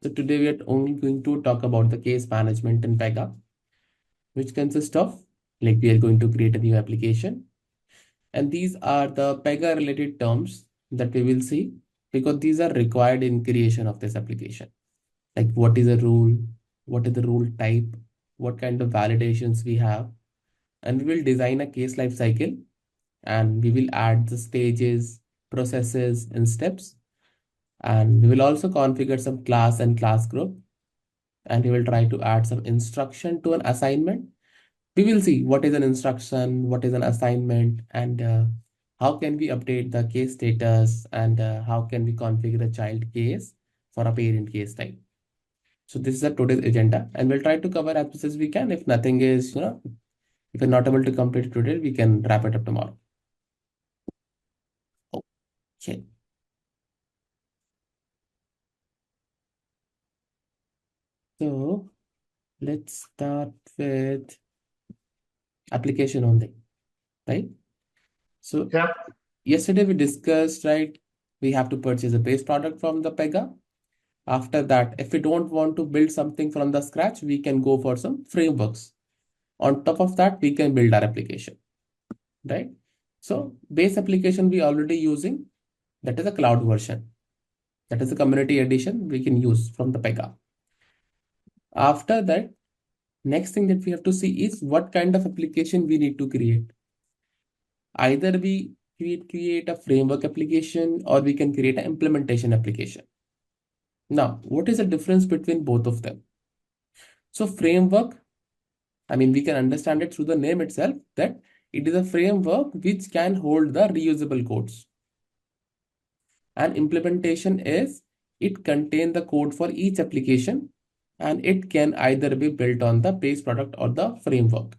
So today we are only going to talk about the case management in Pega, which consists of like we are going to create a new application. And these are the Pega related terms that we will see because these are required in creation of this application. Like what is a rule, what is the rule type, what kind of validations we have, and we will design a case life cycle and we will add the stages, processes, and steps. And we will also configure some class and class group and we will try to add some instruction to an assignment. We will see what is an instruction, what is an assignment, and how can we update the case status and how can we configure a child case for a parent case type. So this is a today's agenda and we'll try to cover as much as we can. If nothing is, if we're not able to complete it today, we can wrap it up tomorrow. Okay. So let's start with application only, right? So Yeah. yesterday we discussed, right? We have to purchase a base product from the Pega. After that, if we don't want to build something from the scratch, we can go for some frameworks. On top of that, we can build our application, right? So base application we already using, that is a cloud version. That is a community edition we can use from the Pega. After that, next thing that we have to see is what kind of application we need to create. Either we create a framework application or we can create an implementation application. Now, what is the difference between both of them? So framework, I mean, we can understand it through the name itself that it is a framework which can hold the reusable codes. And implementation is it contains the code for each application and it can either be built on the base product or the framework.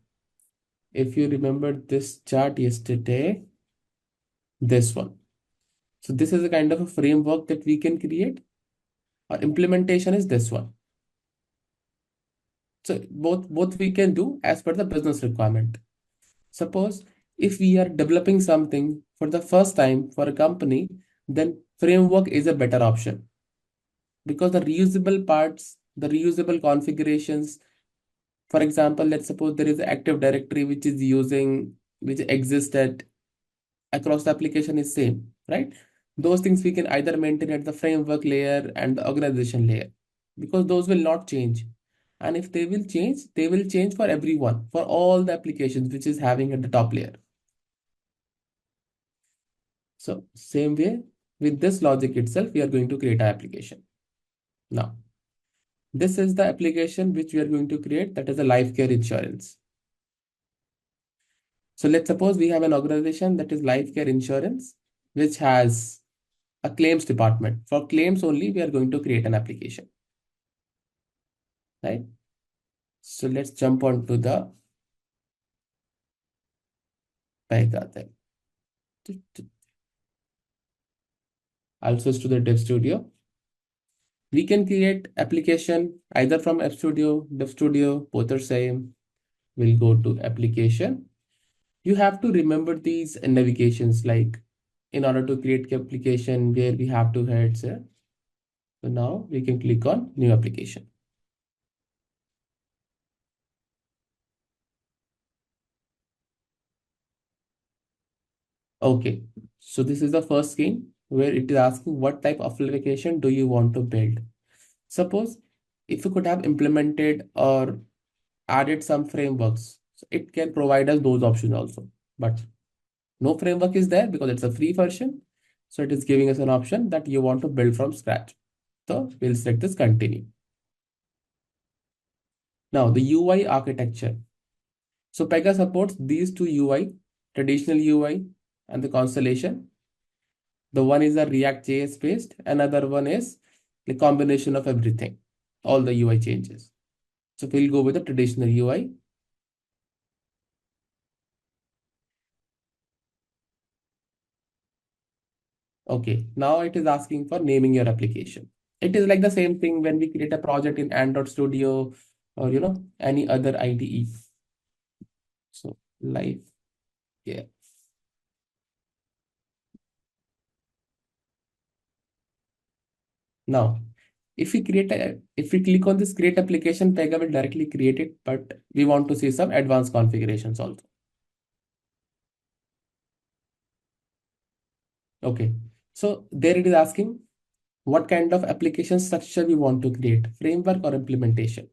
If you remember this chart yesterday, this one. So this is a kind of a framework that we can create. Or implementation is this one. So both we can do as per the business requirement. Suppose if we are developing something for the first time for a company, then framework is a better option because the reusable parts, the reusable configurations, for example, let's suppose there is an Active Directory which exists at across the application is same, right? Those things we can either maintain at the framework layer and the organization layer because those will not change. And if they will change for everyone, for all the applications which is having at the top layer. So same way with this logic itself, we are going to create an application. Now, this is the application which we are going to create that is a life care insurance. So let's suppose we have an organization that is life care insurance, which has a claims department. For claims only, we are going to create an application, right? So let's jump on to the Pega then. I'll switch to the Dev Studio. We can create application either from App Studio, Dev Studio, both are same. We'll go to application. You have to remember these navigations like in order to create application where we have to head. So now we can click on new application. Okay, so this is the first screen where it is asking what type of application do you want to build. Suppose if you could have implemented or added some frameworks, so it can provide us those options also. But no framework is there because it's a free version. So it is giving us an option that you want to build from scratch. So we'll select this continue. Now the UI architecture. So Pega supports these two UI, traditional UI and the constellation. The one is a React JS based, another one is the combination of everything, all the UI changes. So we'll go with the traditional UI. Okay, now it is asking for naming your application. It is like the same thing when we create a project in Android Studio or any other IDE. So life, yeah. Now If we click on this create application, Pega will directly create it, but we want to see some advanced configurations also. Okay. So there it is asking what kind of application structure we want to create, framework or implementation.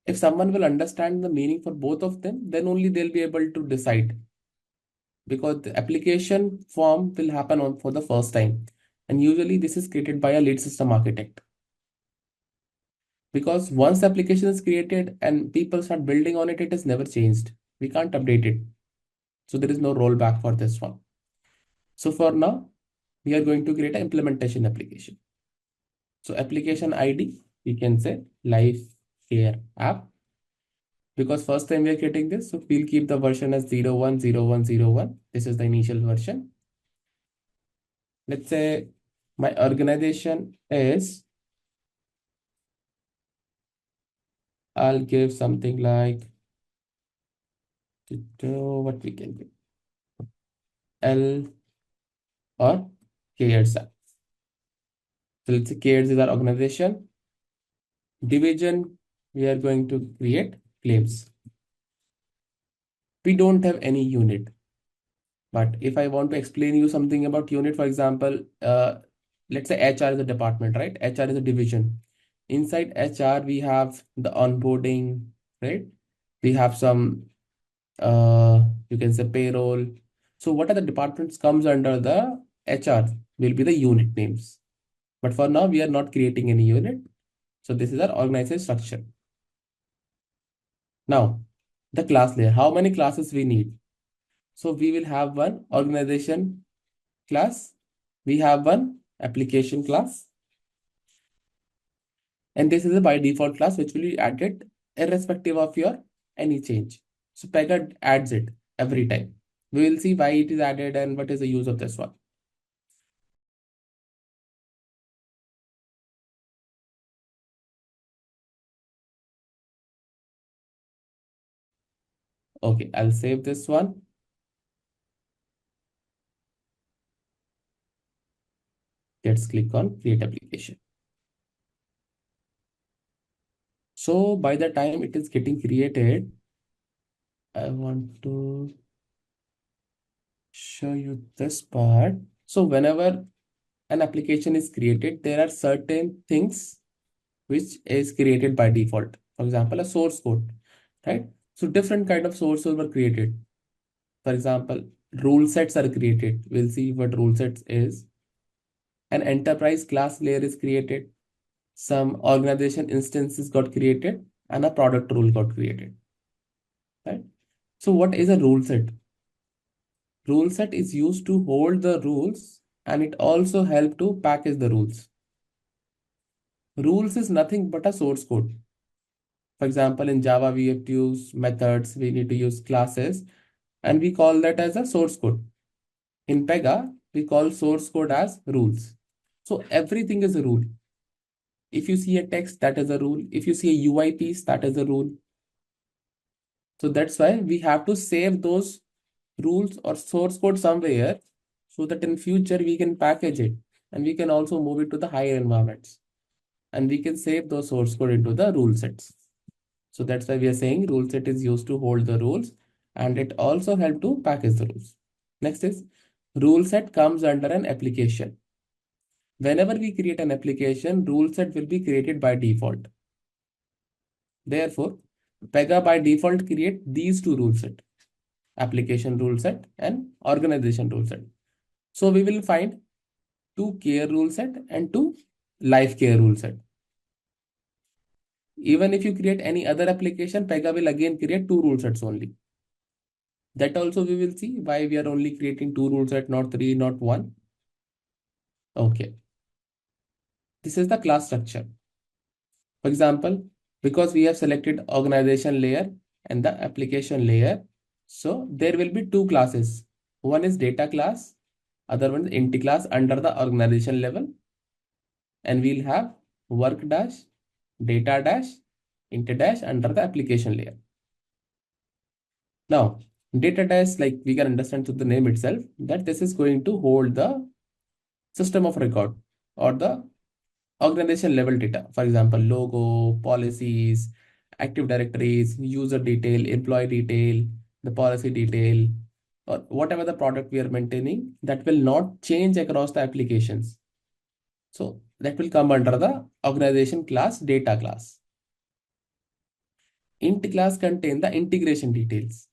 If someone will understand the meaning for both of them, then only they'll be able to decide, because the application form will happen on for the first time. And usually this is created by a lead system architect. Because once the application is created and people start building on it, it is never changed. We can't update it. So there is no rollback for this one. So for now, we are going to create an implementation application. So application ID, we can say life care app, because first time we are creating this. So we'll keep the version as 010101. This is the initial version. Let's say my organization is, I'll give something like, what we can give, L or CARES app. So let's say CARES is our organization. Division, we are going to create claims. We don't have any unit. But if I want to explain you something about unit, for example, let's say HR is a department, right? HR is a division. Inside HR, we have the onboarding, right? We have some, you can say payroll. So what are the departments comes under the HR will be the unit names. But for now, we are not creating any unit. So this is our organization structure. Now, the class layer, how many classes we need? So we will have one organization class, we have one application class, and this is a by default class which will be added irrespective of your any change. So Pega adds it every time. We will see why it is added and what is the use of this one. Okay, I'll save this one. Let's click on create application. So by the time it is getting created, I want to show you this part. So whenever an application is created, there are certain things which is created by default. For example, a source code, right? So different kind of sources were created. For example, rule sets are created. We'll see what rule sets is. An enterprise class layer is created. Some organization instances got created and a product rule got created, right? So what is a rule set? Rule set is used to hold the rules and it also help to package the rules. Rules is nothing but a source code. For example, in Java, we have to use methods, we need to use classes, and we call that as a source code. In Pega, we call source code as rules. So everything is a rule. If you see a text, that is a rule. If you see a UI piece, that is a rule. So that's why we have to save those rules or source code somewhere so that in future we can package it and we can also move it to the higher environments and we can save those source code into the rule sets. So that's why we are saying rule set is used to hold the rules and it also help to package the rules. Next is rule set comes under an application. Whenever we create an application, rule set will be created by default. Therefore, Pega by default create these two rule set, application rule set and organization rule set. So we will find two care rule set and two life care rule set. Even if you create any other application, Pega will again create two rule sets only. That also we will see why we are only creating two rule set, not three, not one. Okay. This is the class structure. For example, because we have selected organization layer and the application layer, so there will be two classes. One is data class, other one is entity class under the organization level. And we'll have work dash, data dash, int dash under the application layer. Now, data dash, like we can understand through the name itself, that this is going to hold the system of record or the organization level data. For example, logo, policies, active directories, user detail, employee detail, the policy detail, or whatever the product we are maintaining, that will not change across the applications. So that will come under the organization class data class. Int class contain the integration details.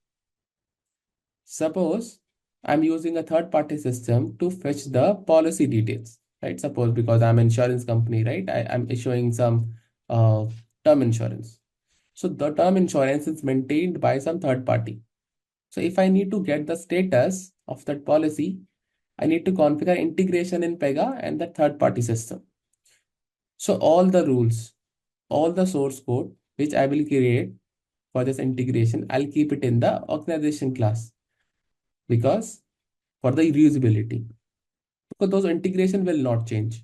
Suppose I'm using a third party system to fetch the policy details, right? Suppose because I'm an insurance company, right? I'm issuing some uh, term insurance. So the term insurance is maintained by some third party. So if I need to get the status of that policy, I need to configure integration in Pega and the third party system. So all the rules, all the source code which I will create for this integration, I'll keep it in the organization class because for the reusability, because those integration will not change.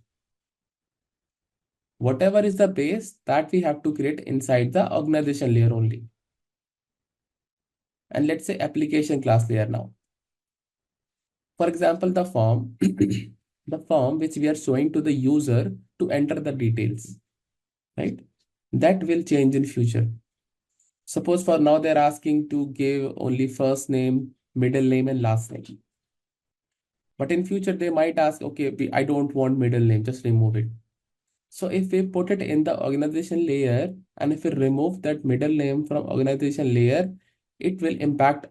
Whatever is the base that we have to create inside the organization layer only. And let's say application class layer now. For example, the form, the form which we are showing to the user to enter the details, right? That will change in future. Suppose for now they're asking to give only first name, middle name, and last name. But in future they might ask, okay, I don't want middle name, just remove it. So if we put it in the organization layer and if we remove that middle name from organization layer, it will impact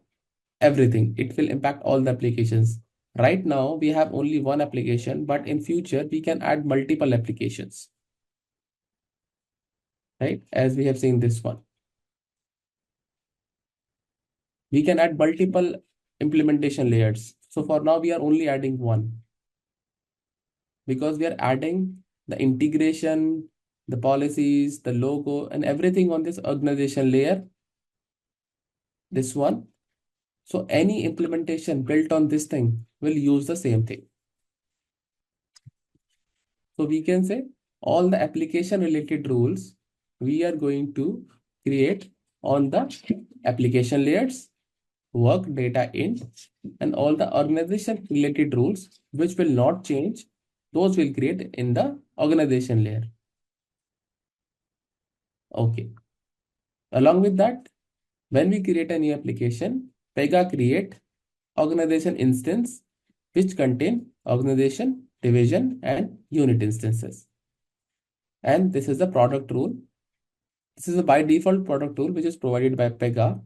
everything. It will impact all the applications. Right now we have only one application, but in future we can add multiple applications, right? As we have seen this one, we can add multiple implementation layers. So for now we are only adding one because we are adding the integration, the policies, the logo, and everything on this organization layer. This one. So any implementation built on this thing will use the same thing. So we can say all the application related rules we are going to create on the application layers, work data in, and all the organization related rules which will not change, those will create in the organization layer. Okay. Along with that, when we create a new application, Pega create organization instance which contain organization, division, and unit instances. And this is the product rule. This is a by default product rule which is provided by Pega,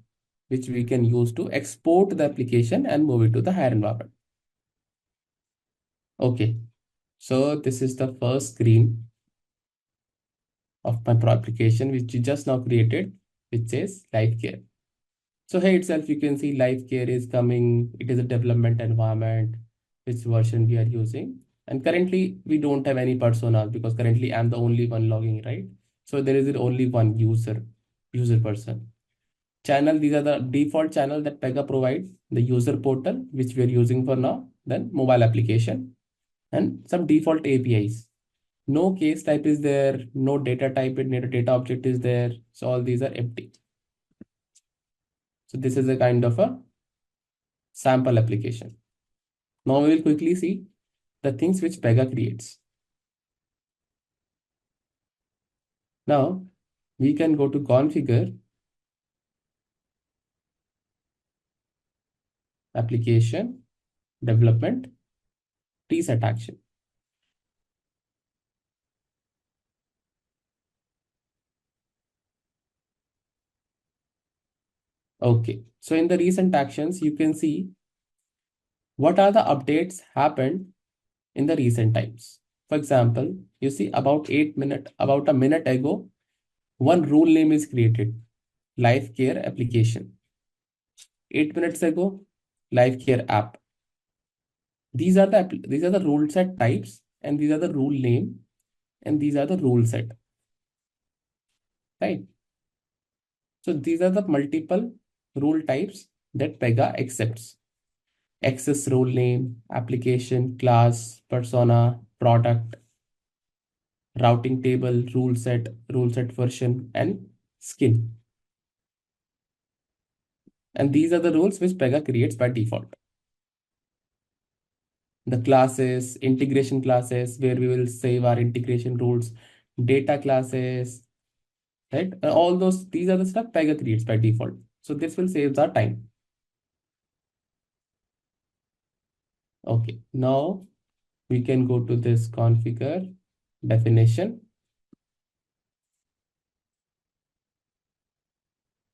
which we can use to export the application and move it to the higher environment. Okay, so this is the first screen of my pro application which we just now created, which says life care. So here itself you can see life care is coming. It is a development environment, which version we are using. And currently we don't have any personas because currently I'm the only one logging, right? So there is only one user person. Channel, these are the default channel that Pega provides, the user portal, which we are using for now, then mobile application, and some default APIs. No case type is there, no data type, no data object is there. So all these are empty. So this is a kind of a sample application. Now we will quickly see the things which Pega creates. Now we can go to configure application development reset action. Okay, so in the recent actions, you can see what are the updates happened in the recent times. For example, you see about a minute ago, one rule name is created, life care application. 8 minutes ago, life care app. These are the rule set types, and these are the rule name, and these are the rule set, right? So these are the multiple rule types that Pega accepts. Access role name, application, class, persona, product, routing table, rule set version, and skin. And these are the rules which Pega creates by default. the classes, integration classes, where we will save our integration rules, data classes, right? All those, these are the stuff Pega creates by default. So this will save our time. Okay, now we can go to this configure definition.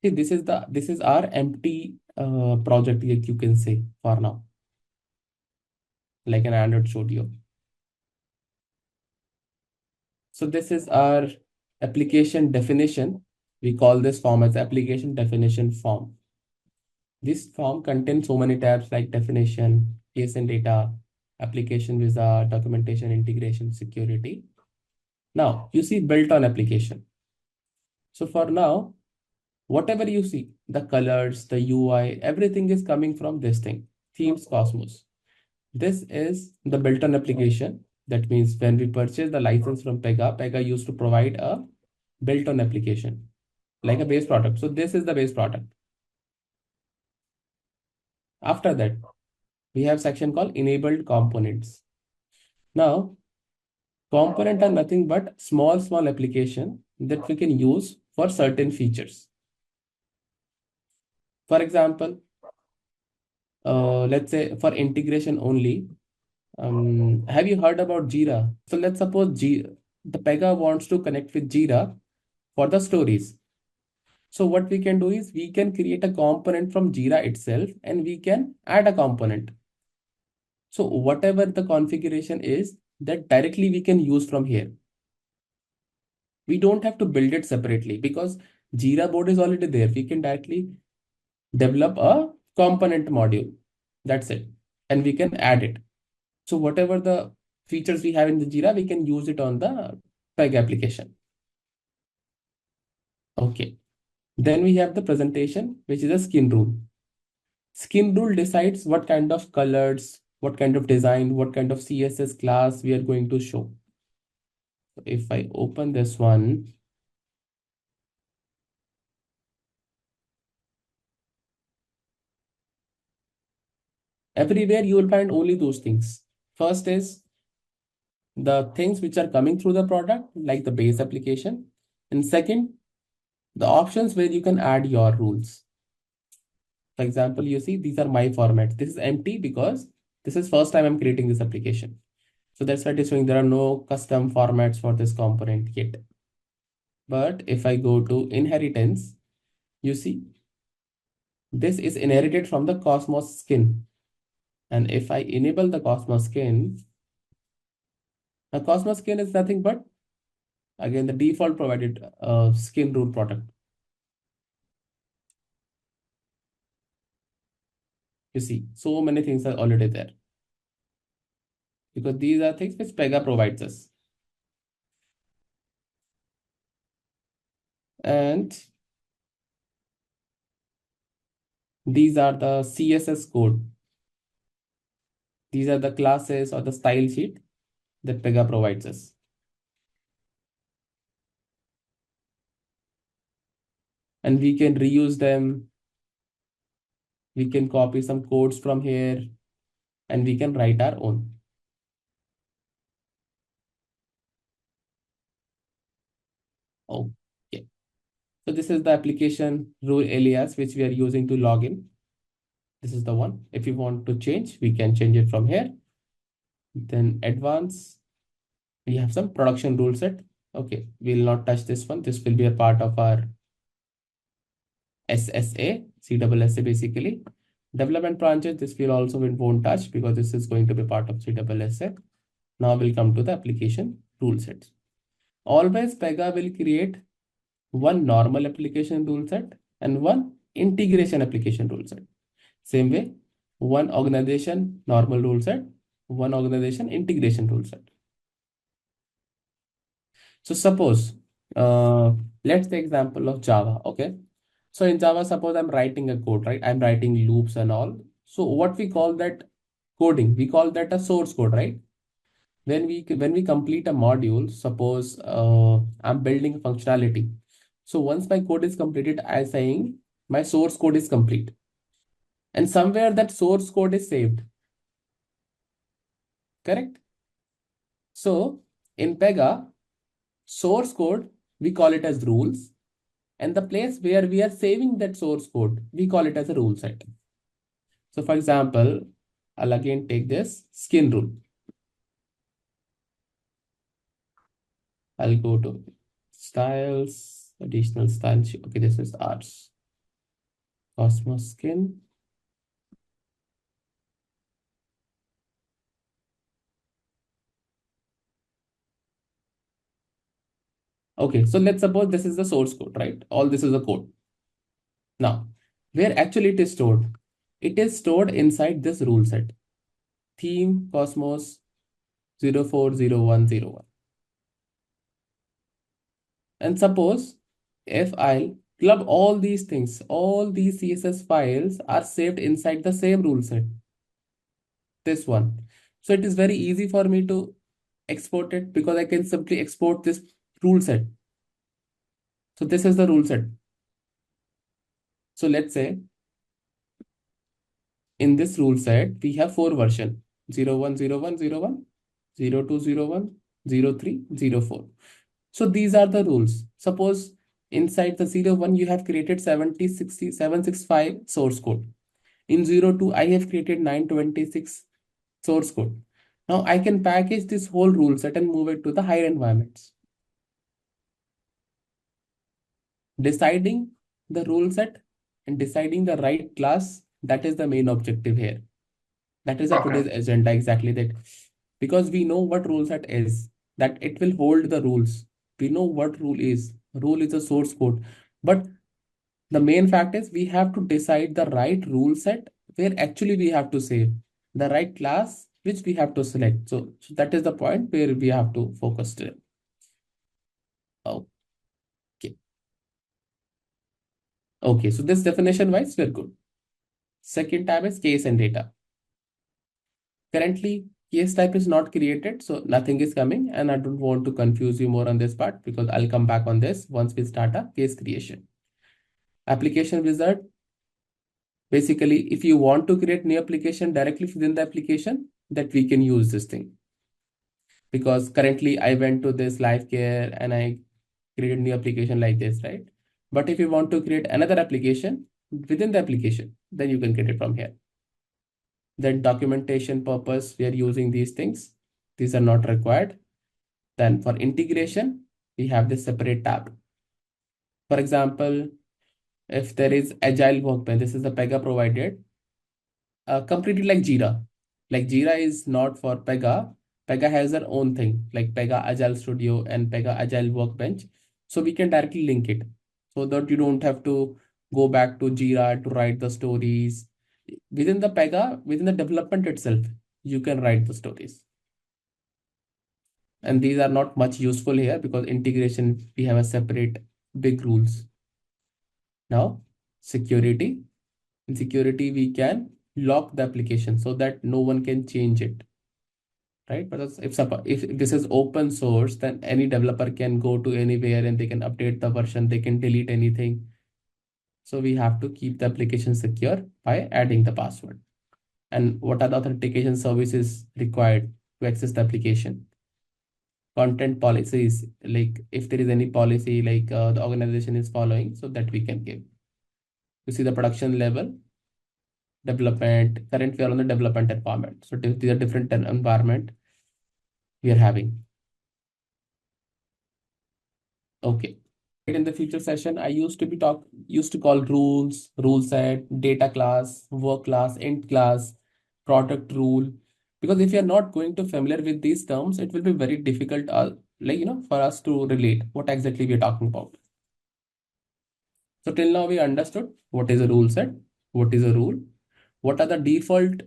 See, this is our empty project, like you can say for now, like an Android studio. So this is our application definition. We call this form as application definition form. This form contains so many tabs like definition, case and data, application visa, documentation, integration, security. Now you see built on application. So for now, whatever you see, the colors, the UI, everything is coming from this thing, themes Cosmos. This is the built-on application. That means when we purchase the license from Pega, Pega used to provide a built-on application, like a base product. So this is the base product. After that, we have section called enabled components. Now, component are nothing but small application that we can use for certain features. For example, let's say for integration only, have you heard about Jira? So let's suppose the Pega wants to connect with Jira for the stories. So what we can do is we can create a component from Jira itself and we can add a component. So whatever the configuration is, that directly we can use from here. We don't have to build it separately because Jira board is already there. We can directly develop a component module. That's it. And we can add it. So whatever the features we have in the Jira, we can use it on the Peg application. Okay. Then we have the presentation, which is a skin rule. Skin rule decides what kind of colors, what kind of design, what kind of CSS class we are going to show. So if I open this one, everywhere you will find only those things. First is the things which are coming through the product, like the base application. And second, the options where you can add your rules. For example, you see these are my formats. This is empty because this is first time I'm creating this application. So that's why it is showing there are no custom formats for this component yet. But if I go to inheritance, you see this is inherited from the Cosmos skin. And if I enable the Cosmos skin, the Cosmos skin is nothing but again the default provided skin rule product. You see, so many things are already there because these are things which Pega provides us. And these are the CSS code. These are the classes or the style sheet that Pega provides us. And we can reuse them. We can copy some codes from here and we can write our own. Okay. So this is the application rule alias which we are using to log in. This is the one. If you want to change, we can change it from here. Then advanced, we have some production rule set. Okay, we'll not touch this one. This will be a part of our SSA, CSSA basically. Development branches, this will also we won't touch because this is going to be part of CSSA. Now we'll come to the application rule sets. Always Pega will create one normal application rule set and one integration application rule set. Same way, one organization normal rule set, one organization integration rule set. So suppose, let's take example of Java. Okay. So in Java, suppose I'm writing a code, right? I'm writing loops and all. So what we call that coding, we call that a source code, right? When we complete a module, suppose I'm building a functionality. So once my code is completed, I'm saying my source code is complete. And somewhere that source code is saved. correct? So in Pega, source code, we call it as rules. And the place where we are saving that source code, we call it as a rule set. So for example, I'll again take this skin rule. I'll go to styles, additional styles. Okay, this is arts. Cosmos skin. Okay, so let's suppose this is the source code, right? All this is the code. Now, where actually it is stored? It is stored inside this rule set. Theme Cosmos 040101. And suppose if I'll club all these things, all these CSS files are saved inside the same rule set, this one. So it is very easy for me to export it because I can simply export this rule set. So this is the rule set. So let's say in this rule set, we have four versions: 010101, 0201, 03, 04. So these are the rules. Suppose inside the 01, you have created 70, 60, 765 source code. In 02, I have created 926 source code. Now I can package this whole rule set and move it to the higher environments. Deciding the rule set and deciding the right class, that is the main objective here. That is today's agenda, exactly that. Because we know what rule set is, that it will hold the rules. We know what rule is. Rule is a source code. But the main fact is we have to decide the right rule set where actually we have to save the right class which we have to select. So that is the point where we have to focus still. Okay. Okay, so this definition wise, we're good. Second tab is case and data. Currently, case type is not created, so nothing is coming, and I don't want to confuse you more on this part because I'll come back on this once we start a case creation. Application wizard. Basically, if you want to create new application directly within the application, that we can use this thing. Because currently I went to this live care and I created new application like this, right? But if you want to create another application within the application, then you can get it from here. Then documentation purpose, we are using these things. These are not required. Then for integration, we have this separate tab. For example, if there is agile workbench, this is the Pega provided, completely like Jira. Like Jira is not for Pega. Pega has their own thing, like Pega Agile Studio and Pega Agile Workbench. So we can directly link it so that you don't have to go back to Jira to write the stories. Within the Pega, within the development itself, you can write the stories. And these are not much useful here because integration, we have a separate big rules. Now, security. In security, we can lock the application so that no one can change it, right? But if this is open source, then any developer can go to anywhere and they can update the version, they can delete anything. So we have to keep the application secure by adding the password. And what are the authentication services required to access the application? Content policies, like if there is any policy like the organization is following, so that we can give. You see the production level, development. Currently, we are on the development environment. So these are different environment we are having. Okay. In the future session, I used to call rules, rule set, data class, work class, int class, product rule. Because if you're not going to familiar with these terms, it will be very difficult, for us to relate what exactly we are talking about. So till now we understood what is a rule set, what is a rule, what are the default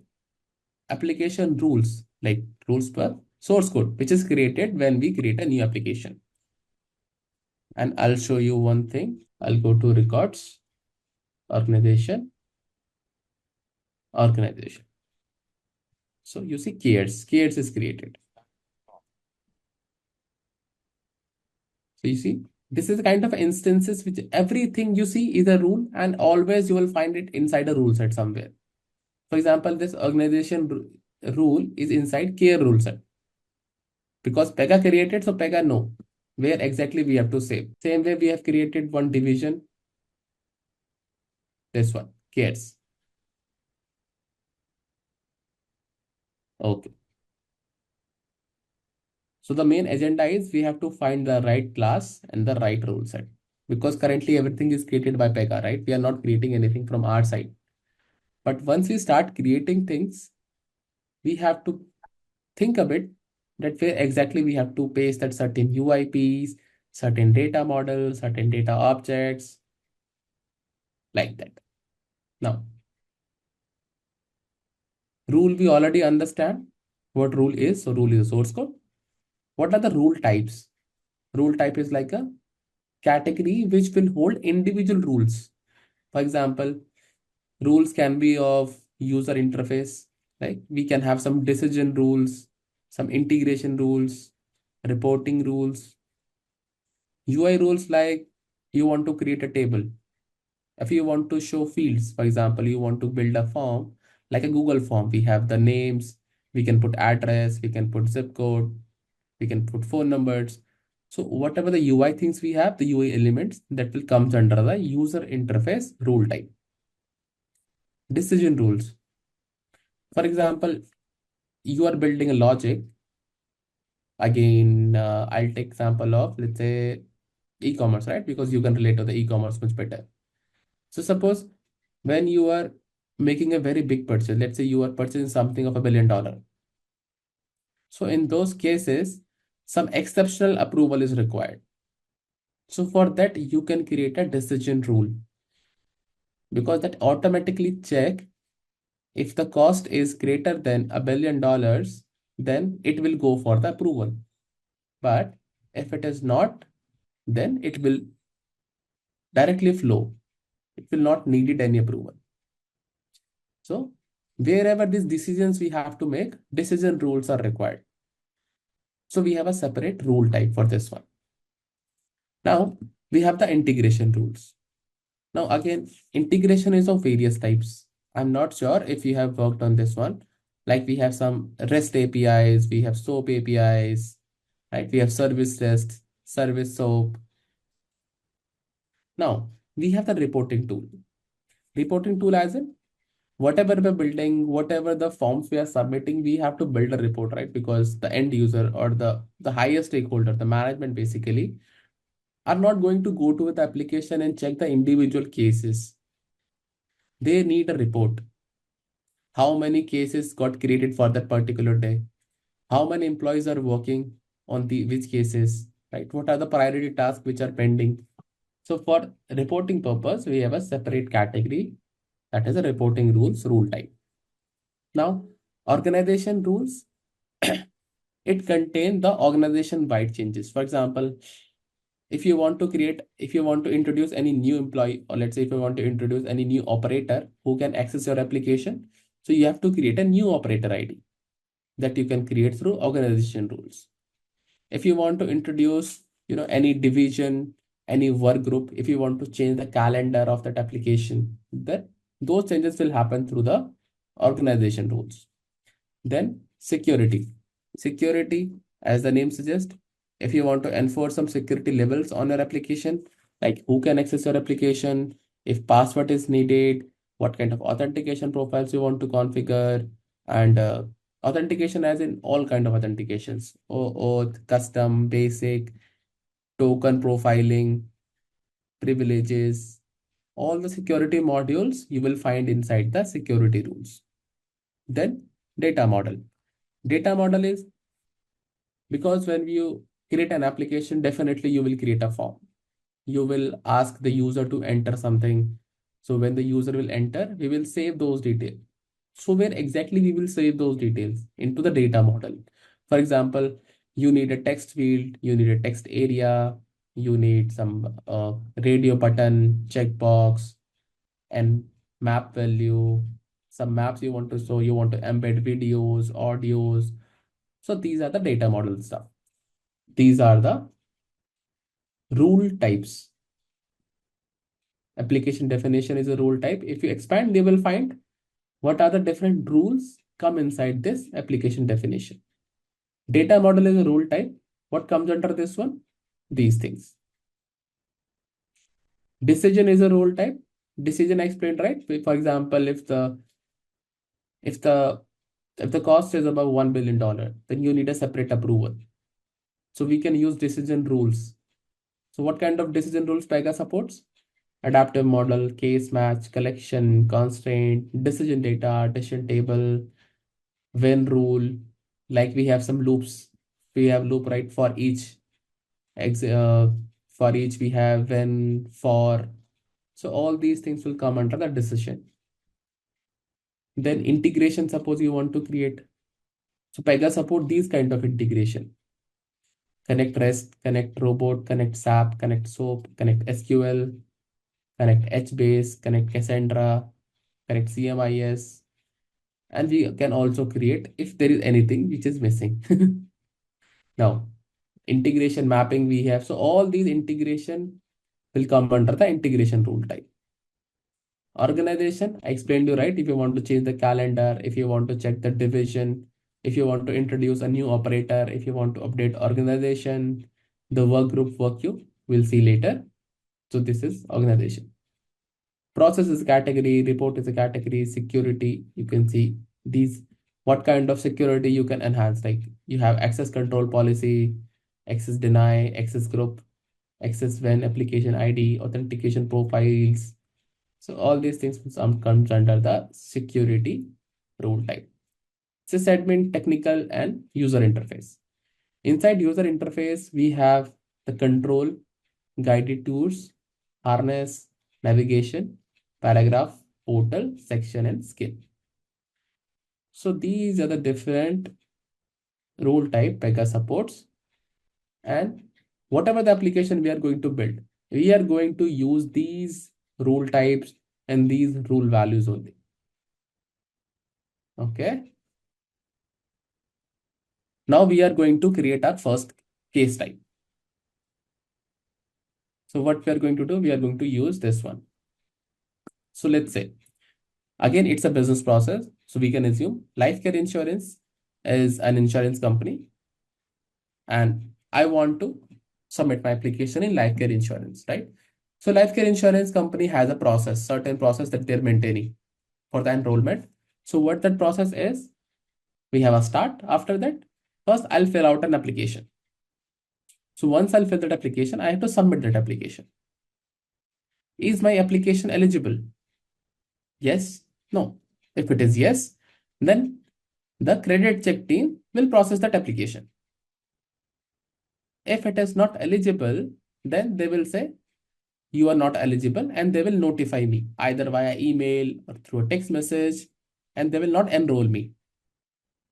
application rules, like rules per source code, which is created when we create a new application. And I'll show you one thing. I'll go to records, organization, organization. So you see cares is created. So you see, this is the kind of instances which everything you see is a rule and always you will find it inside a rule set somewhere. For example, this organization rule is inside care rule set. Because Pega created, so Pega know where exactly we have to save. Same way we have created one division, this one, cares. Okay. So the main agenda is we have to find the right class and the right rule set. Because currently everything is created by Pega, right? We are not creating anything from our side. But once we start creating things, we have to think a bit that where exactly we have to paste that certain UIPs, certain data models, certain data objects, like that. Now, rule we already understand what rule is. So rule is a source code. What are the rule types? Rule type is like a category which will hold individual rules. For example, rules can be of user interface. Like we can have some decision rules, some integration rules, reporting rules, UI rules like you want to create a table. If you want to show fields, for example, you want to build a form like a Google form, we have the names, we can put address, we can put zip code, we can put phone numbers. So whatever the UI things we have, the UI elements that will comes under the user interface rule type. Decision rules. For example, you are building a logic. Again, I'll take example of let's say e-commerce, right? Because you can relate to the e-commerce much better. So suppose when you are making a very big purchase, let's say you are purchasing something of $1 billion. So in those cases, some exceptional approval is required. So for that, you can create a decision rule because that automatically check if the cost is greater than $1 billion, then it will go for the approval. But if it is not, then it will directly flow. It will not need it any approval. So wherever these decisions we have to make, decision rules are required. So we have a separate rule type for this one. Now we have the integration rules. Now again, integration is of various types. I'm not sure if you have worked on this one. Like we have some REST APIs, we have SOAP APIs, right? We have service REST, service SOAP. Now we have the reporting tool. Reporting tool as in whatever we're building, whatever the forms we are submitting, we have to build a report, right? Because the end user or the highest stakeholder, the management basically, are not going to go to the application and check the individual cases. They need a report. How many cases got created for that particular day? How many employees are working on the which cases, right? What are the priority tasks which are pending? So for reporting purpose, we have a separate category that is a reporting rules rule type. Now, organization rules, it contains the organization wide changes. For example, if you want to introduce any new employee, or let's say if you want to introduce any new operator who can access your application, so you have to create a new operator ID that you can create through organization rules. If you want to introduce, any division, any work group, if you want to change the calendar of that application, that those changes will happen through the organization rules. Then security. Security, as the name suggests, if you want to enforce some security levels on your application, like who can access your application, if password is needed, what kind of authentication profiles you want to configure, and authentication as in all kind of authentications, OAuth, custom, basic, token profiling, privileges, all the security modules you will find inside the security rules. Then data model. Data model is because when you create an application, definitely you will create a form. You will ask the user to enter something. So when the user will enter, we will save those details. So where exactly we will save those details? Into the data model. For example, you need a text field, you need a text area, you need some radio button, checkbox, and map value. Some maps you want to show, you want to embed videos, audios. So these are the data model stuff. These are the rule types. Application definition is a rule type. If you expand, they will find what are the different rules come inside this application definition. Data model is a rule type. What comes under this one? These things. Decision is a role type. Decision I explained, right? For example, if the if the cost is above $1 billion, then you need a separate approval. So we can use decision rules. So what kind of decision rules Pega supports? Adaptive model, case match, collection, constraint, decision data, decision table, when rule. Like we have some loops. We have loop, right, for each. Ex for each we have when, for. So all these things will come under the decision. Then integration, suppose you want to create. So Pega support these kind of integration. Connect REST, connect robot, connect SAP, connect SOAP, connect SQL, connect HBase, connect Cassandra, connect CMIS. And we can also create if there is anything which is missing. Now, integration mapping we have. So all these integration will come under the integration rule type. Organization, I explained you, right? If you want to change the calendar, if you want to check the division, if you want to introduce a new operator, if you want to update organization, the work group work queue, we'll see later. So this is organization. Process is a category, report is a category, security, you can see these, what kind of security you can enhance. Like you have access control policy, access deny, access group, access when, application ID, authentication profiles. So all these things comes under the security rule type. Sysadmin, technical and user interface. Inside user interface, we have the control, guided tours, harness, navigation, paragraph, portal, section and skill. So these are the different rule type Pega supports. And whatever the application we are going to build, we are going to use these rule types and these rule values only. Okay. Now we are going to create our first case type. So what we are going to do, we are going to use this one. So let's say, again, it's a business process. So we can assume life care insurance is an insurance company. And I want to submit my application in life care insurance, right? So life care insurance company has a process, certain process that they're maintaining for the enrollment. So what that process is, we have a start. After that, first I'll fill out an application. So once I'll fill that application, I have to submit that application. Is my application eligible? Yes, no. If it is yes, then the credit check team will process that application. If it is not eligible, then they will say you are not eligible and they will notify me either via email or through a text message, and they will not enroll me.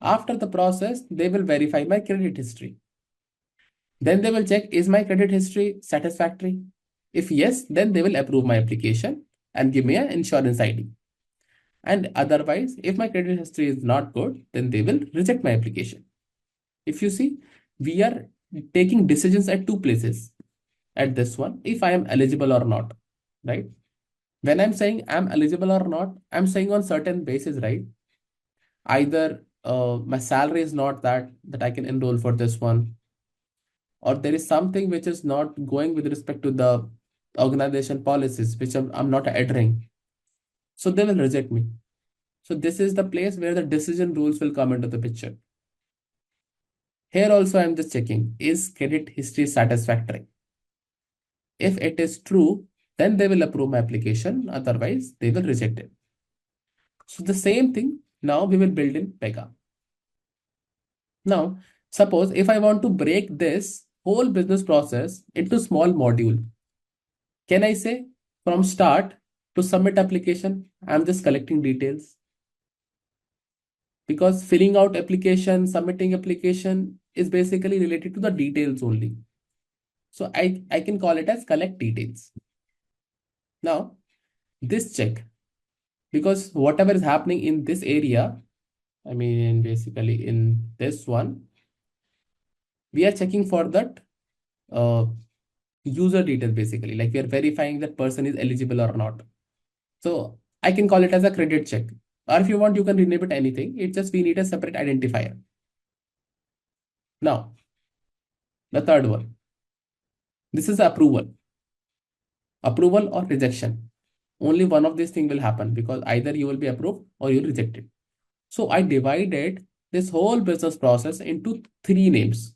After the process, they will verify my credit history. Then they will check, is my credit history satisfactory? If yes, then they will approve my application and give me an insurance ID. And otherwise, if my credit history is not good, then they will reject my application. If you see, we are taking decisions at two places. At this one, if I am eligible or not, right? When I'm saying I'm eligible or not, I'm saying on certain basis, right? Either my salary is not that I can enroll for this one, or there is something which is not going with respect to the organization policies, which I'm not adhering. So they will reject me. So this is the place where the decision rules will come into the picture. Here also, I'm just checking, is credit history satisfactory? If it is true, then they will approve my application. Otherwise, they will reject it. So the same thing now we will build in Pega. Now, suppose if I want to break this whole business process into small module, can I say from start to submit application, I'm just collecting details? Because filling out application, submitting application is basically related to the details only. So I can call it as collect details. Now, this check, because whatever is happening in this area, I mean, basically in this one, we are checking for that uh, user detail, basically, like we are verifying that person is eligible or not. So I can call it as a credit check. Or if you want, you can rename it anything. It just we need a separate identifier. Now, the third one. This is approval. Approval or rejection. Only one of these things will happen because either you will be approved or you'll reject it. So I divided this whole business process into three names.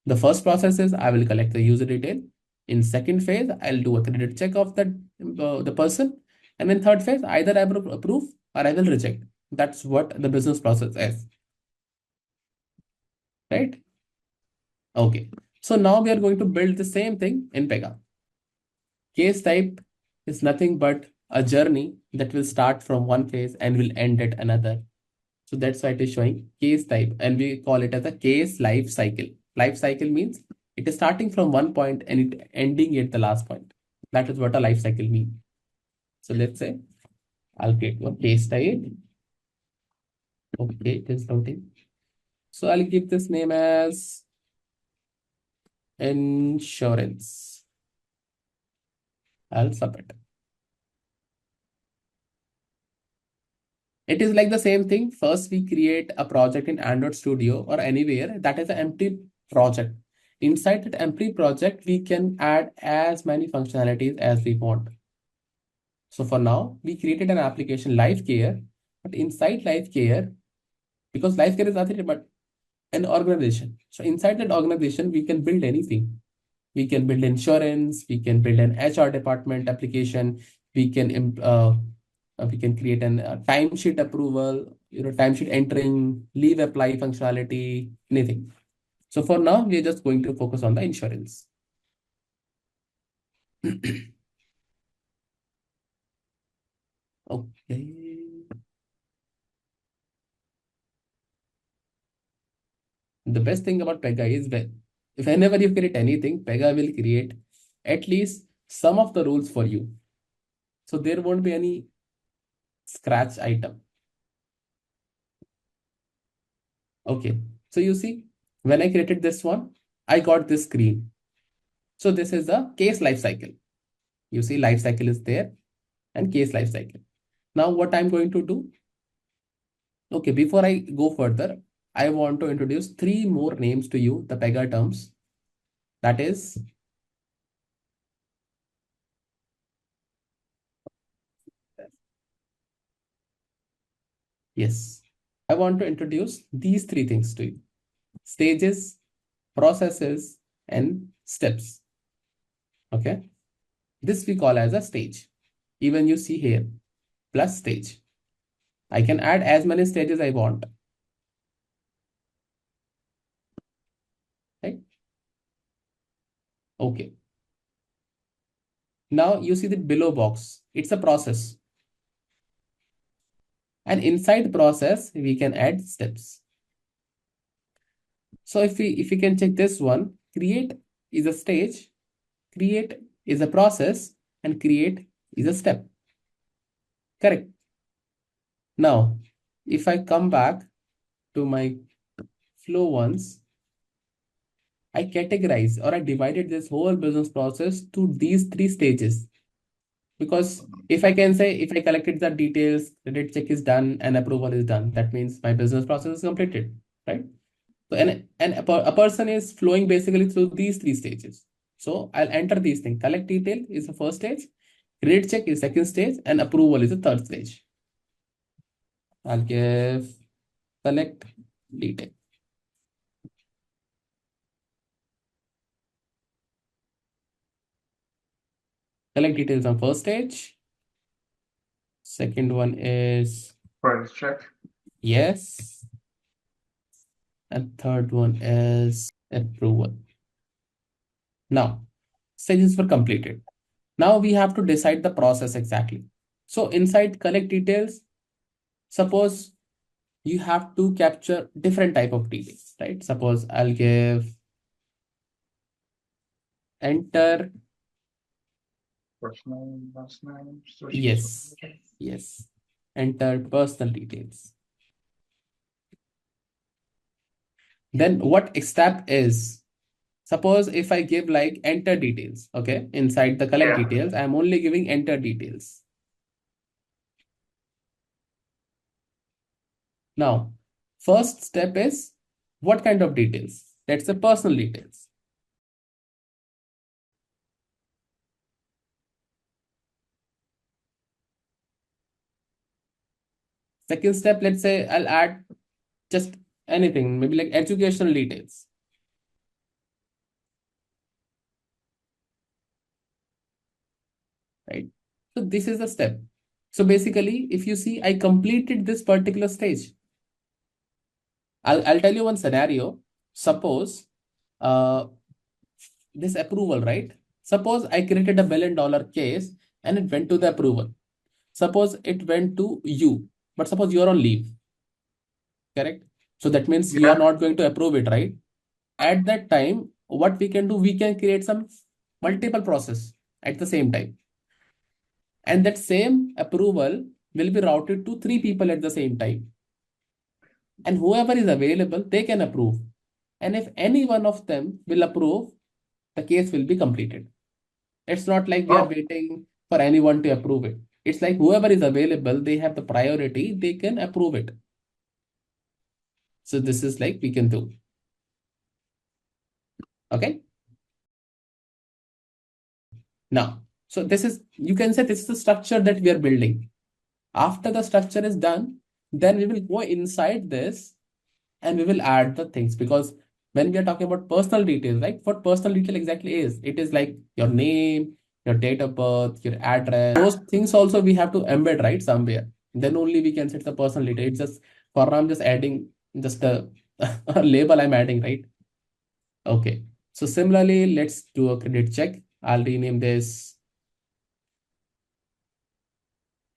The first process is I will collect the user detail. In second phase, I'll do a credit check of the person. And in third phase, either I will approve or I will reject. That's what the business process is, right? Okay. So now we are going to build the same thing in Pega. Case type is nothing but a journey that will start from one phase and will end at another. So that's why it is showing case type, and we call it as a case life cycle. Life cycle means it is starting from one point and it ending at the last point. That is what a life cycle means. So let's say I'll create one case type. Okay, it is loading. So I'll give this name as insurance. I'll submit. It is like the same thing. First, we create a project in Android Studio or anywhere that is an empty project. Inside that empty project, we can add as many functionalities as we want. So for now, we created an application Life Care, but inside Life Care, because Life Care is nothing but an organization. So inside that organization, we can build anything. We can build insurance, we can build an HR department application, we can we can create an timesheet approval, timesheet entering, leave apply functionality, anything. So for now, we are just going to focus on the insurance. Okay. The best thing about Pega is whenever you create anything, Pega will create at least some of the rules for you. So there won't be any scratch item. Okay. So you see, when I created this one, I got this screen. So this is the case life cycle. You see, life cycle is there and case life cycle. Now what I'm going to do? Okay, before I go further, I want to introduce three more names to you, the Pega terms. That is, yes, I want to introduce these three things to you: stages, processes, and steps. Okay, this we call as a stage. Even you see here, plus stage. I can add as many stages I want, right? Okay. Now you see the below box. It's a process. And inside the process, we can add steps. So if we can check this one, create is a stage, create is a process, and create is a step. Correct. Now, if I come back to my flow once, I categorize or I divided this whole business process to these three stages. Because if I can say, if I collected the details, credit check is done and approval is done, that means my business process is completed, right? So, a person is flowing basically through these three stages. So I'll enter these things. Collect detail is the first stage, credit check is second stage, and approval is the third stage. I'll give collect detail. Collect details on first stage. Second one is credit check. Yes. And third one is approval. Now, stages were completed. Now we have to decide the process exactly. So inside collect details, suppose you have to capture different type of details, right? Suppose I'll give enter. First name, last name, Yes, yes. Enter personal details. Then what step is, suppose if I give like enter details, okay, inside the collect details, I'm only giving enter details. Now, first step is what kind of details? That's the personal details. Second step, let's say I'll add just anything, maybe like educational details, right? So this is the step. So basically, if you see, I completed this particular stage. I'll tell you one scenario. Suppose uh, this approval, right? Suppose I created a $1 billion case and it went to the approval. Suppose it went to you, but suppose you're on leave, correct? So that means you are Yeah. not going to approve it, right? At that time, what we can do, we can create some multiple process at the same time. And that same approval will be routed to three people at the same time. And whoever is available, they can approve. And if any one of them will approve, the case will be completed. It's not like we are Oh, waiting for anyone to approve it. It's like whoever is available, they have the priority, they can approve it. So this is like we can do. Okay. Now, so this is, you can say this is the structure that we are building. After the structure is done, then we will go inside this and we will add the things, because when we are talking about personal details, right? What personal detail exactly is? It is like your name, your date of birth, your address. Those things also we have to embed, right? Somewhere. Then only we can set the personal detail. It's just for now, I'm just adding just a, a label I'm adding, right? Okay. So similarly, let's do a credit check. I'll rename this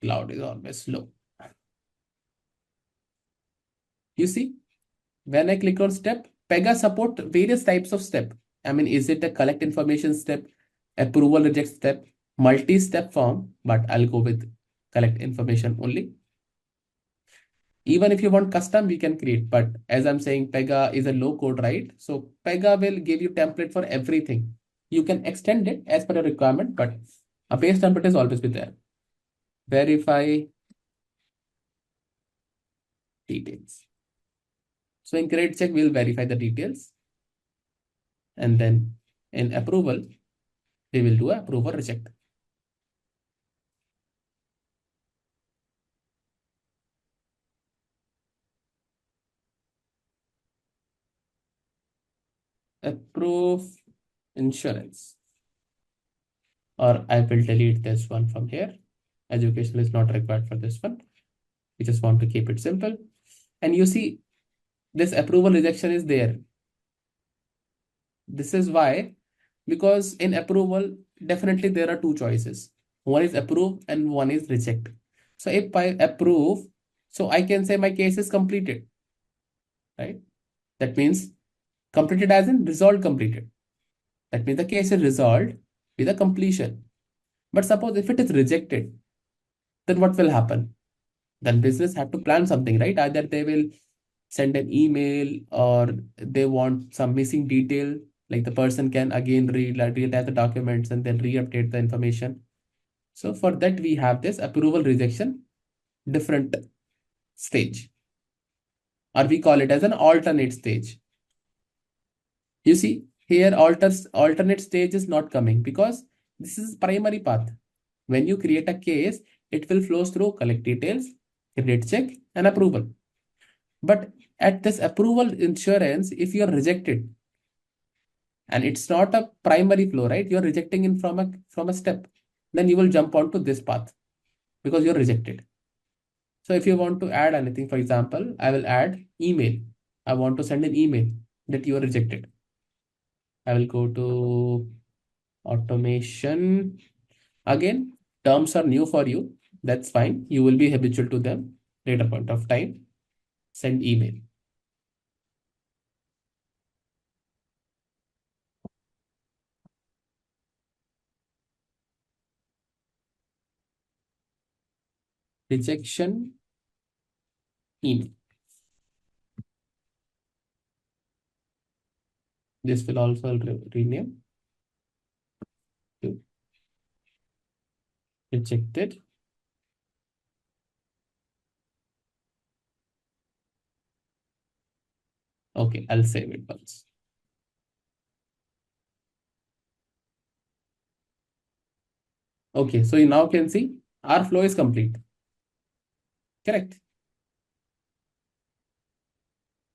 cloud is always slow. You see, when I click on step, Pega support various types of step. I mean, is it a collect information step, approval reject step, multi-step form? But I'll go with collect information only. Even if you want custom, we can create. But as I'm saying, Pega is a low code, right? So Pega will give you template for everything. You can extend it as per your requirement, but a base template is always be there. Verify details. So in credit check, we'll verify the details. And then in approval, we will do approve or reject. Approve insurance, or I will delete this one from here. Education is not required for this one. We just want to keep it simple. And you see, this approval rejection is there. This is why, because in approval, definitely there are two choices. One is approve and one is reject. So if I approve, so I can say my case is completed, right? That means completed as in resolved completed. That means the case is resolved with a completion. But suppose if it is rejected, then what will happen? Then business have to plan something, right? Either they will send an email or they want some missing detail, like the person can again read the documents and then re-update the information. So for that, we have this approval rejection, different stage, or we call it as an alternate stage. You see, here alternate stage is not coming because this is primary path. When you create a case, it will flow through collect details, credit check, and approval. But at this approval insurance, if you are rejected, and it's not a primary flow, right? You're rejecting in from a step, then you will jump onto this path because you're rejected. So if you want to add anything, for example, I will add email. I want to send an email that you are rejected. I will go to automation. Again, terms are new for you. That's fine. You will be habitual to them later point of time. Send email. Rejection email. This will also rename to rejected Okay, I'll save it once. Okay, so you now can see our flow is complete. Correct.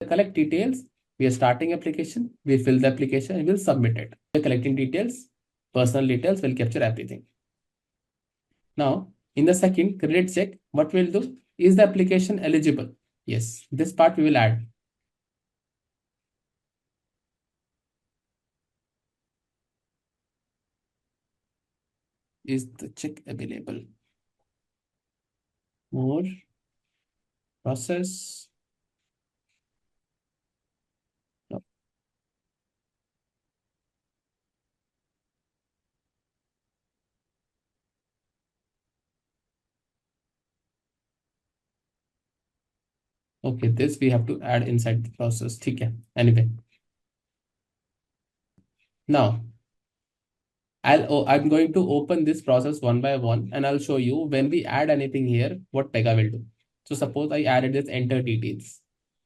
Collect details. We are starting application. We fill the application and we'll submit it. We're collecting details, personal details. We'll capture everything. Now, in the second credit check, what we'll do is the application eligible. Yes, this part we will add. Is the check available? More process. No. Okay, this we have to add inside the process. Okay. Anyway, now I'm going to open this process one by one and I'll show you when we add anything here, what Pega will do. So suppose I added this enter details.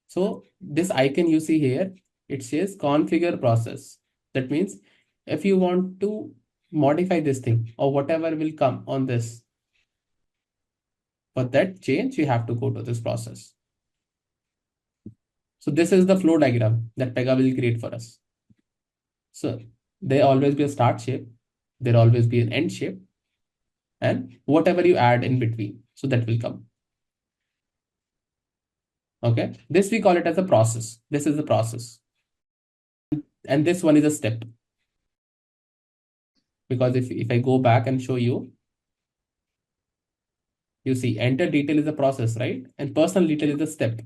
So this icon you see here, it says configure process. That means if you want to modify this thing or whatever will come on this, for that change, you have to go to this process. So this is the flow diagram that Pega will create for us. So there always be a start shape, there always be an end shape, and whatever you add in between. So that will come. Okay. This we call it as a process. This is the process. And this one is a step. Because if I go back and show you, you see enter detail is a process, right? And personal detail is a step.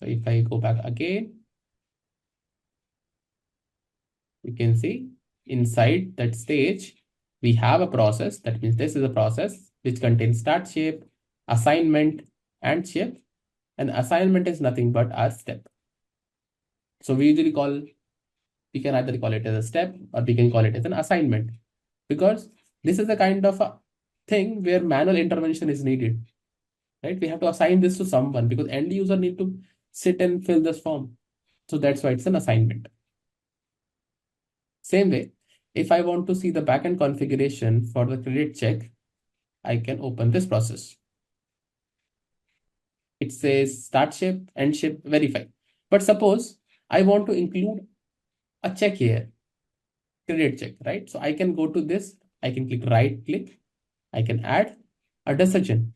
So if I go back again, you can see inside that stage, we have a process. That means this is a process which contains start shape, assignment, and shape. And assignment is nothing but a step. So we usually call, we can either call it as a step or we can call it as an assignment, because this is a kind of a thing where manual intervention is needed, right? We have to assign this to someone because end user need to sit and fill this form. So that's why it's an assignment. Same way, if I want to see the backend configuration for the credit check, I can open this process. It says start shape, end shape, verify. But suppose I want to include a check here, credit check, right? So I can go to this, I can click right click, I can add a decision,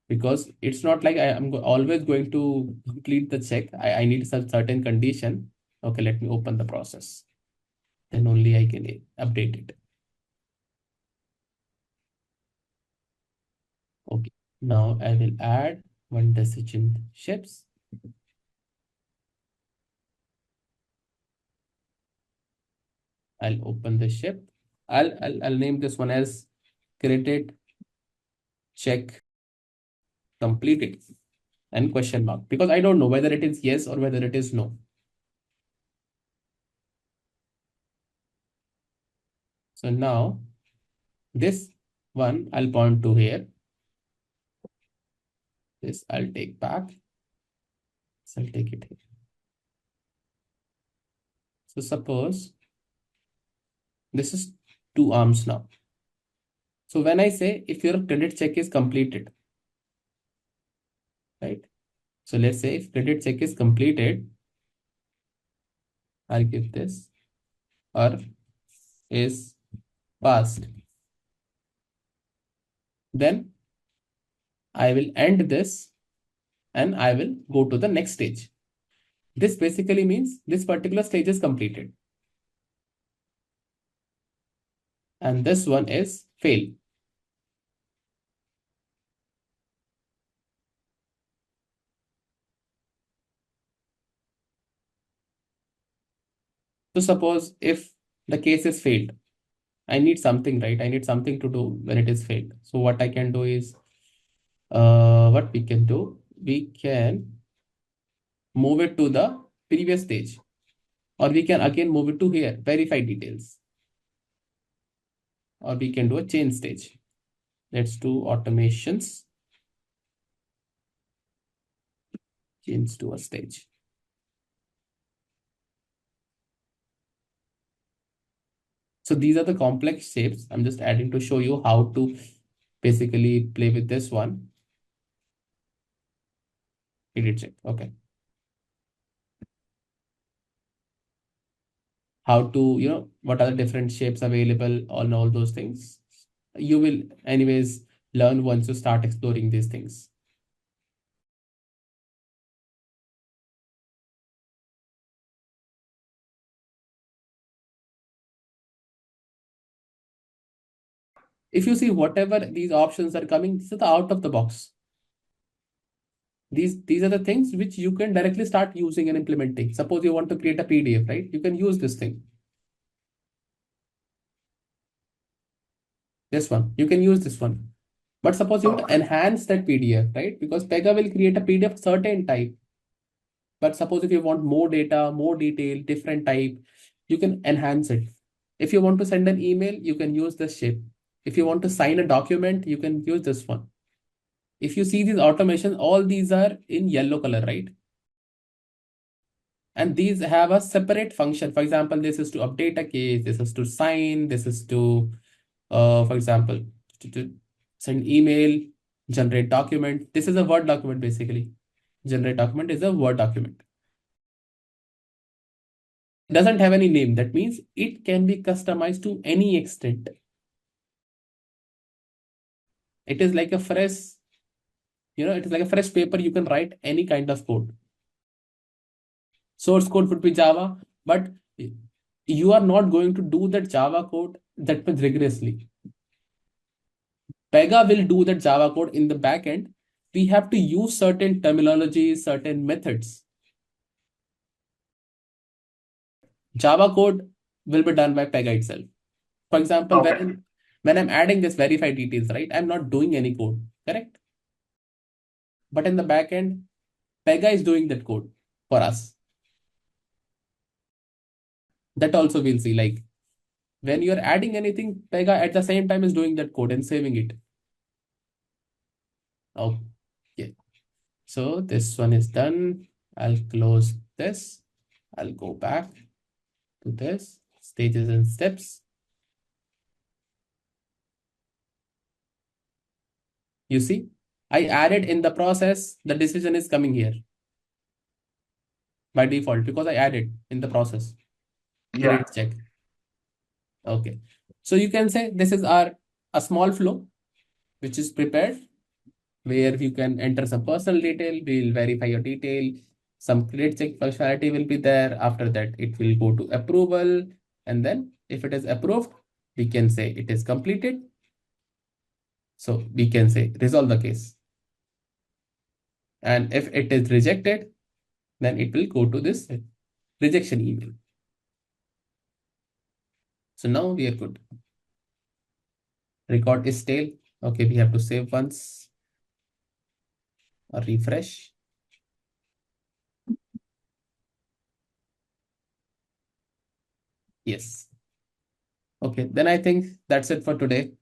because it's not like always going to complete the check. I need some certain condition. Okay, let me open the process. Then only I can update it. Okay, now I will add one decision ships. I'll open the ship. I'll name this one as credit check completed and question mark, because I don't know whether it is yes or whether it is no. So now this one I'll point to here. This I'll take back. So I'll take it here. So suppose this is two arms now. So when I say if your credit check is completed, right? So let's say if credit check is completed, I'll give this or is passed. Then I will end this and I will go to the next stage. This basically means this particular stage is completed. And this one is fail. So suppose if the case is failed, I need something, right? I need something to do when it is failed. So what I can do is, what we can do, we can move it to the previous stage, or we can again move it to here, verify details, or we can do a change stage. Let's do automations. change to a stage. So these are the complex shapes. I'm just adding to show you how to basically play with this one. Edit check. Okay. How to, what are the different shapes available on all those things. You will anyways learn once you start exploring these things. If you see whatever these options are coming, this is the out of the box. These are the things which you can directly start using and implementing. Suppose you want to create a PDF, right? You can use this thing. This one. You can use this one. But suppose you want to enhance that PDF, right? Because Pega will create a PDF certain type. But suppose if you want more data, more detail, different type, you can enhance it. If you want to send an email, you can use this shape. If you want to sign a document, you can use this one. If you see these automations, all these are in yellow color, right? And these have a separate function. For example, this is to update a case, this is to sign, this is to, for example, to send email, generate document. This is a Word document basically. Generate document is a Word document. Doesn't have any name. That means it can be customized to any extent. It is like a fresh, it is like a fresh paper. You can write any kind of code. Source code would be Java, but you are not going to do that Java code that much rigorously. Pega will do that Java code in the backend. We have to use certain terminologies, certain methods. Java code will be done by Pega itself. For example, when I'm adding this verify details, right? I'm not doing any code, correct? But in the backend, Pega is doing that code for us. That also we'll see. Like when you're adding anything, Pega at the same time is doing that code and saving it. Okay. So this one is done. I'll close this. I'll go back to this stages and steps. You see, I added in the process, the decision is coming here by default because I added in the process. Yeah. Credit check. Okay. So you can say this is our a small flow which is prepared where you can enter some personal detail. We'll verify your detail. Some credit check functionality will be there. After that, it will go to approval. And then if it is approved, we can say it is completed. So we can say resolve the case. And if it is rejected, then it will go to this rejection email. So now we are good. Record is stale. Okay, we have to save once or refresh. Yes. Okay, then I think that's it for today.